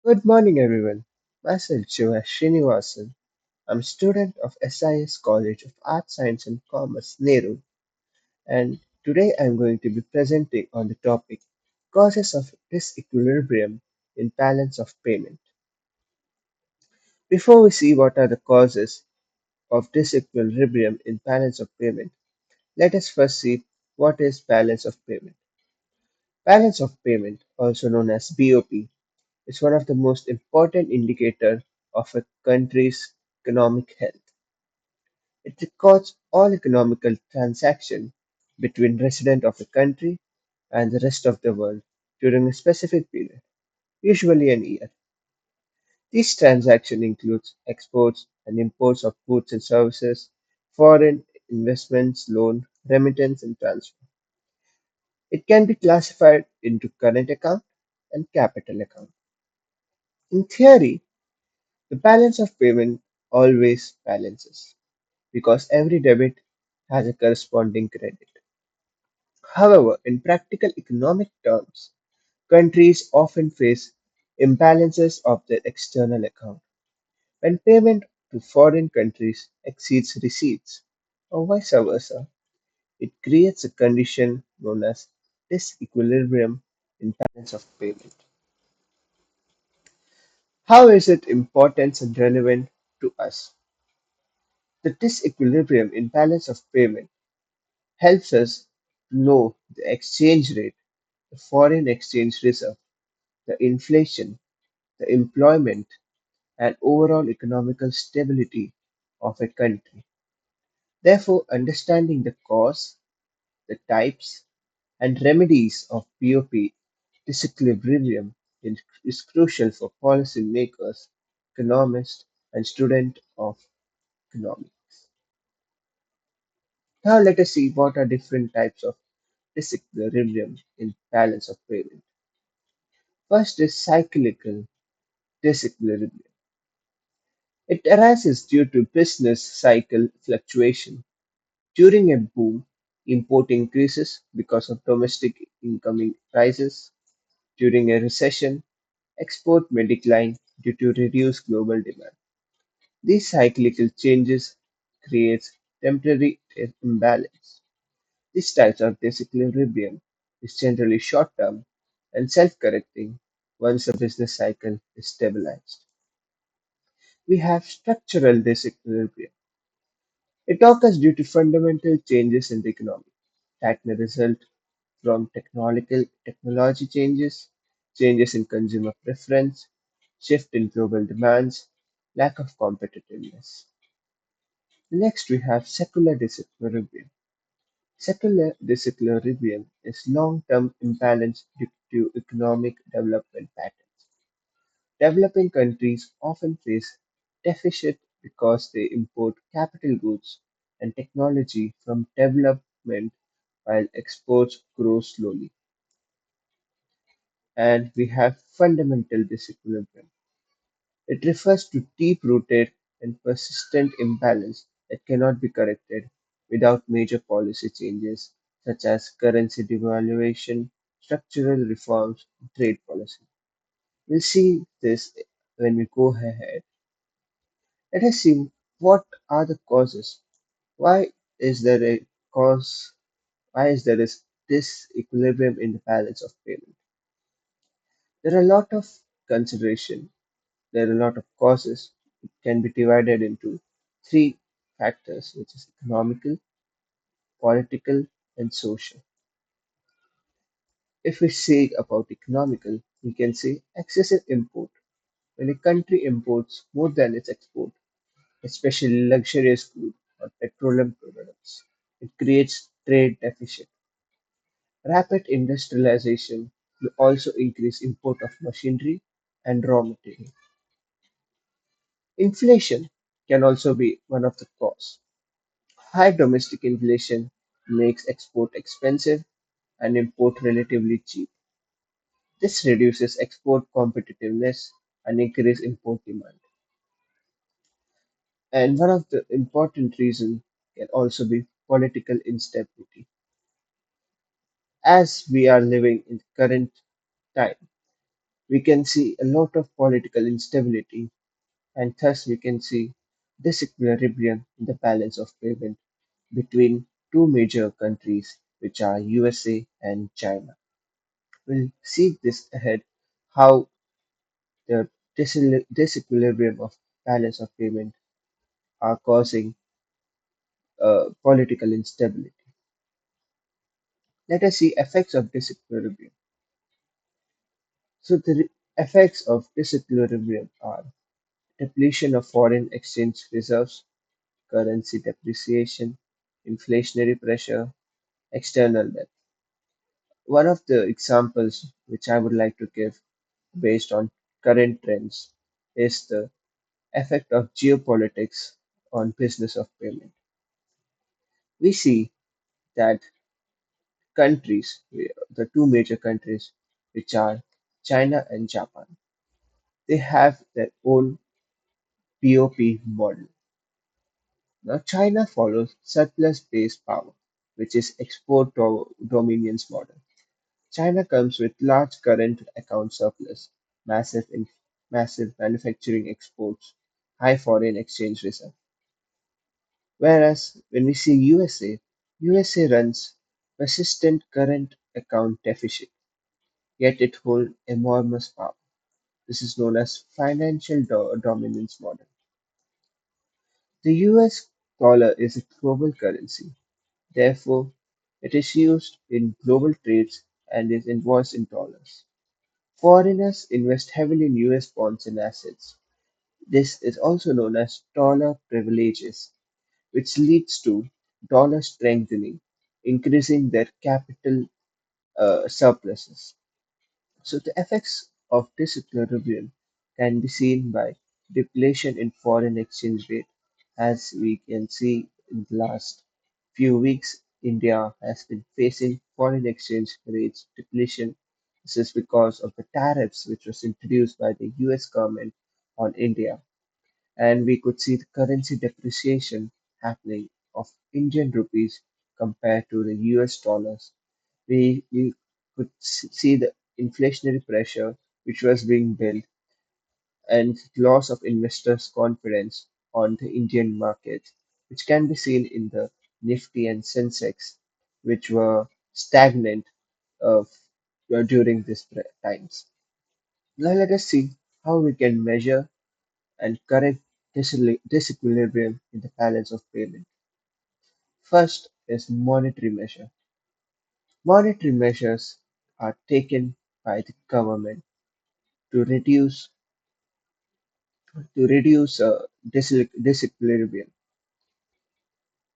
Good morning, everyone. Myself, Shiva Srinivasan. I'm a student of SIS College of Arts, Science and Commerce, Nehru, and today I'm going to be presenting on the topic Causes of Disequilibrium in Balance of Payment. Before we see what are the causes of disequilibrium in balance of payment, let us first see what is balance of payment. Balance of payment, also known as BOP, is one of the most important indicators of a country's economic health. It records all economical transactions between residents of a country and the rest of the world during a specific period, usually an year. These transactions include exports and imports of goods and services, foreign investments, loan, remittance, and transfer. It can be classified into current account and capital account. In theory, the balance of payment always balances because every debit has a corresponding credit. However, in practical economic terms, countries often face imbalances of their external account when payment to foreign countries exceeds receipts, or vice versa. It creates a condition known as disequilibrium in balance of payment. How is it important and relevant to us? The disequilibrium in balance of payment helps us know the exchange rate, the foreign exchange reserve, the inflation, the employment, and overall economical stability of a country. Therefore, understanding the cause, the types, and remedies of POP disequilibrium is crucial for policymakers, economists, and students of economics. Now, let us see what are different types of disequilibrium in balance of payment. First is cyclical disequilibrium. It arises due to business cycle fluctuation. During a boom, import increases because of domestic incoming prices. During a recession, export may decline due to reduced global demand. These cyclical changes create temporary imbalance. This type of disequilibrium is generally short-term and self-correcting once the business cycle is stabilized. We have structural disequilibrium. It occurs due to fundamental changes in the economy that may result from technology changes, changes in consumer preference, shift in global demands, lack of competitiveness. Next, we have secular disequilibrium. Secular disequilibrium is long-term imbalance due to economic development patterns. Developing countries often face deficit because they import capital goods and technology from development while exports grow slowly. And we have fundamental disequilibrium. It refers to deep-rooted and persistent imbalance that cannot be corrected without major policy changes such as currency devaluation, structural reforms, and trade policy. We'll see this when we go ahead. Let us see what are the causes. Why is there a cause? Why is there is disequilibrium in the balance of payment? There are a lot of consideration. There are a lot of causes. It can be divided into three factors, which is economical, political, and social. If we say about economical, we can say excessive import. When a country imports more than its export, especially luxurious goods or petroleum products, it creates trade deficit. Rapid industrialization will also increase import of machinery and raw material. Inflation can also be one of the cause. High domestic inflation makes export expensive and import relatively cheap. This reduces export competitiveness and increases import demand. And one of the important reasons can also be political instability. As we are living in current time, We can see a lot of political instability, and thus we can see disequilibrium in the balance of payment between two major countries, which are USA and China. We'll see this ahead how the disequilibrium of balance of payment are causing political instability. Let us see effects of disequilibrium. So the effects of disequilibrium are depletion of foreign exchange reserves, currency depreciation, inflationary pressure, external debt. One of the examples which I would like to give based on current trends is the effect of geopolitics on business of payment. We see that countries, the two major countries, which are China and Japan, they have their own POP model. Now, China follows surplus based power, which is dominance model. China comes with large current account surplus, massive manufacturing exports, high foreign exchange reserve. Whereas when we see USA runs persistent current account deficit, yet it holds enormous power. This is known as financial dominance model. The US dollar is a global currency. Therefore, it is used in global trades and is invoiced in dollars. Foreigners invest heavily in US bonds and assets. This is also known as dollar privileges, which leads to dollar strengthening, increasing their capital surpluses. So the effects of disequilibrium can be seen by depletion in foreign exchange rate. As we can see in the last few weeks, India has been facing foreign exchange rates depletion. This is because of the tariffs which was introduced by the US government on India. And we could see the currency depreciation happening of Indian rupees compared to the US dollars. We could see the inflationary pressure which was being built and loss of investors' confidence on the Indian market, which can be seen in the Nifty and Sensex, which were stagnant uh, during these times. Now let us see how we can measure and correct disequilibrium in the balance of payment. First is monetary measure. Monetary measures are taken by the government to reduce disequilibrium,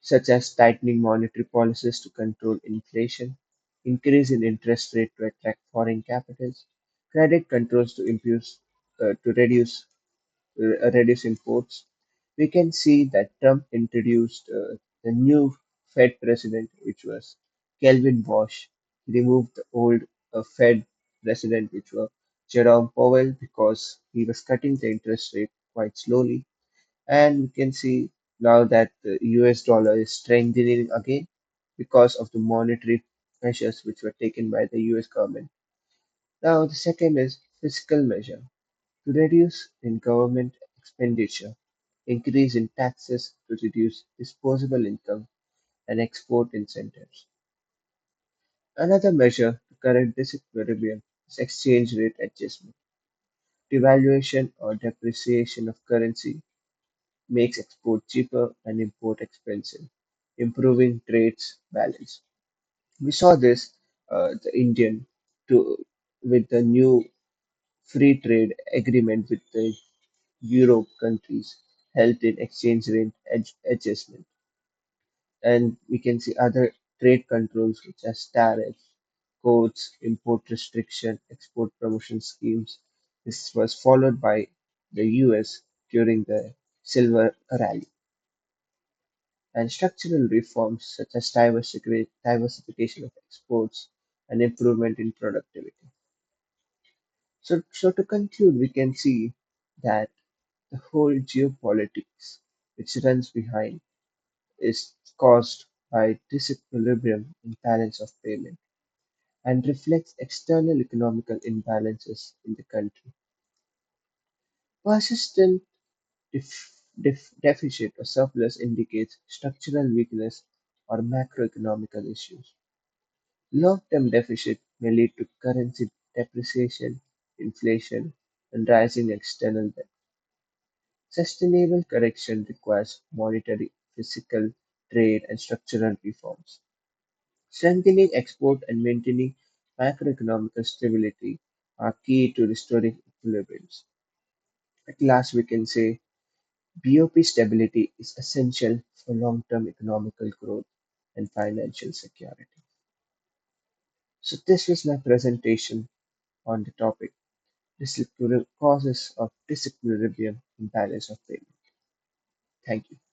such as tightening monetary policies to control inflation, increase in interest rate to attract foreign capitals, credit controls to to reduce imports. We can see that Trump introduced the new Fed president, which was Kelvin Bosch. He removed the old Fed president, which was Jerome Powell, because he was cutting the interest rate quite slowly. And we can see now that the US dollar is strengthening again because of the monetary measures which were taken by the US government. Now, the second is fiscal measure to reduce in government expenditure, increase in taxes to reduce disposable income, and export incentives. Another measure to correct disequilibrium is exchange rate adjustment. Devaluation or depreciation of currency makes export cheaper and import expensive, improving trade's balance. We saw this the Indian to with the new free trade agreement with the Europe countries helped in exchange rate adjustment. And we can see other trade controls such as tariffs, codes, import restriction, export promotion schemes. This was followed by the US during the silver rally. And structural reforms such as diversification of exports and improvement in productivity. So to conclude, we can see that the whole geopolitics which runs behind is caused by disequilibrium in balance of payment. and reflects external economical imbalances in the country. Persistent deficit or surplus indicates structural weakness or macroeconomical issues. Long-term deficit may lead to currency depreciation, inflation, and rising external debt. Sustainable correction requires monetary, fiscal, trade, and structural reforms. Strengthening export and maintaining macroeconomic stability are key to restoring equilibriums. At last, we can say BOP stability is essential for long-term economical growth and financial security. So this was my presentation on the topic causes of disequilibrium imbalance of payment. Thank you.